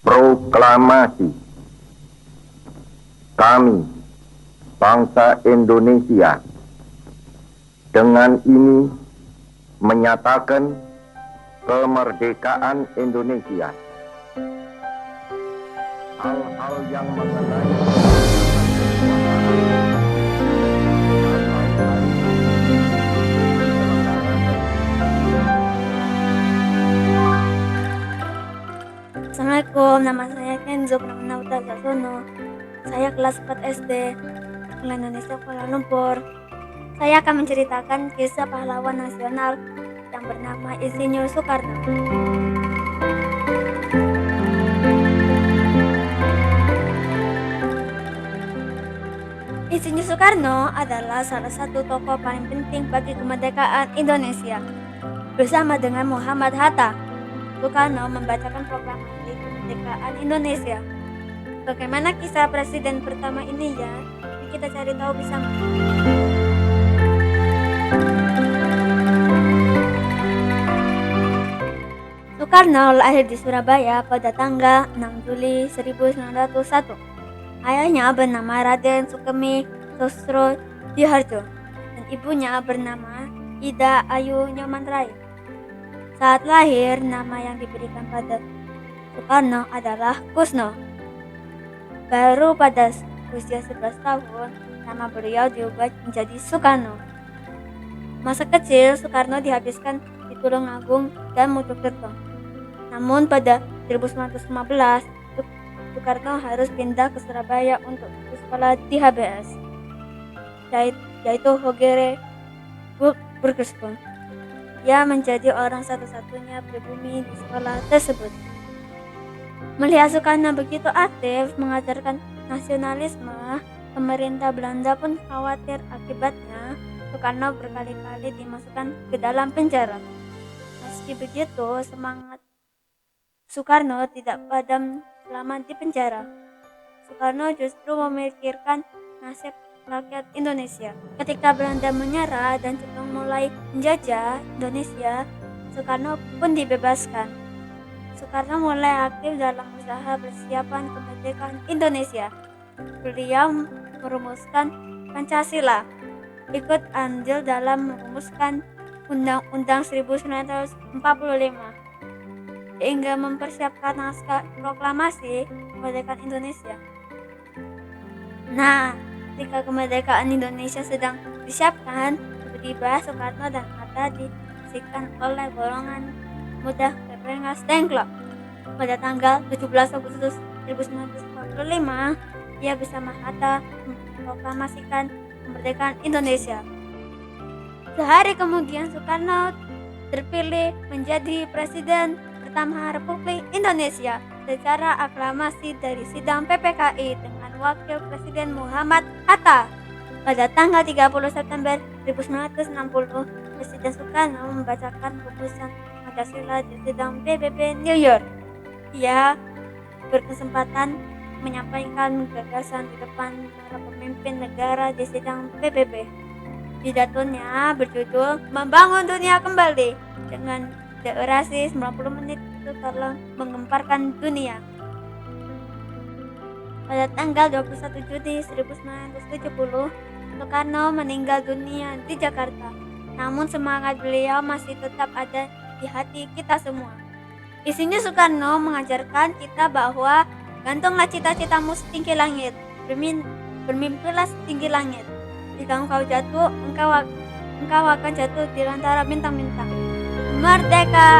Proklamasi. Kami, bangsa Indonesia, dengan ini menyatakan kemerdekaan Indonesia. Hal-hal yang mengenai Assalamualaikum, nama saya Kenzo Pramana Gasono. Saya kelas 4 SD, Sekolah Indonesia Kuala Lumpur. Saya akan menceritakan kisah pahlawan nasional yang bernama Insinyur Soekarno. Insinyur Soekarno adalah salah satu tokoh paling penting bagi kemerdekaan Indonesia. Bersama dengan Muhammad Hatta, Soekarno membacakan proklamasi kemerdekaan Indonesia. Bagaimana kisah presiden pertama ini ya? Kita cari tahu bersama. Soekarno lahir di Surabaya pada tanggal 6 Juli 1901. Ayahnya bernama Raden Sukemi Sosro Diharjo dan ibunya bernama Ida Ayu Nyomantrai. Saat lahir, nama yang diberikan pada Soekarno adalah Kusno. Baru pada usia 11 tahun, nama beliau diubah menjadi Soekarno. Masa kecil Soekarno dihabiskan di Tulungagung dan Mojokerto. Namun pada 1915, Soekarno harus pindah ke Surabaya untuk sekolah di HBS, yaitu Hogere Burgerskole. Ia menjadi orang satu-satunya pribumi di sekolah tersebut. Melihat Soekarno begitu aktif mengajarkan nasionalisme, pemerintah Belanda pun khawatir akibatnya. Soekarno berkali-kali dimasukkan ke dalam penjara. Meski begitu, semangat Soekarno tidak padam selama di penjara. Soekarno justru memikirkan nasib rakyat Indonesia. Ketika Belanda menyerah dan Jepang mulai menjajah Indonesia, Soekarno pun dibebaskan. Soekarno mulai aktif dalam usaha persiapan kemerdekaan Indonesia. Beliau merumuskan Pancasila, ikut andil dalam merumuskan Undang-Undang 1945, hingga mempersiapkan naskah proklamasi kemerdekaan Indonesia. Nah, ketika kemerdekaan Indonesia sedang disiapkan, tiba-tiba Soekarno dan Hatta disaksikan oleh golongan muda Rengas Dengklok. Pada tanggal 17 Agustus 1945, ia bersama Hatta memproklamasikan kemerdekaan Indonesia. Sehari kemudian Soekarno terpilih menjadi Presiden pertama Republik Indonesia secara aklamasi dari sidang PPKI dengan Wakil Presiden Muhammad Hatta. Pada tanggal 30 September 1960, Presiden Soekarno membacakan putusan Pancasila di sidang PBB New York. Ia berkesempatan menyampaikan gagasan di depan para pemimpin negara di sidang PBB. Pidatonya berjudul Membangun Dunia Kembali dengan durasi 90 menit itu telah menggemparkan dunia. Pada tanggal 21 Juni 1970, Soekarno meninggal dunia di Jakarta. Namun semangat beliau masih tetap ada di hati kita semua. Insinyur Soekarno mengajarkan kita bahwa gantunglah cita-citamu setinggi langit, bermimpilah setinggi langit. Jika engkau jatuh, engkau akan jatuh di antara bintang-bintang. Merdeka!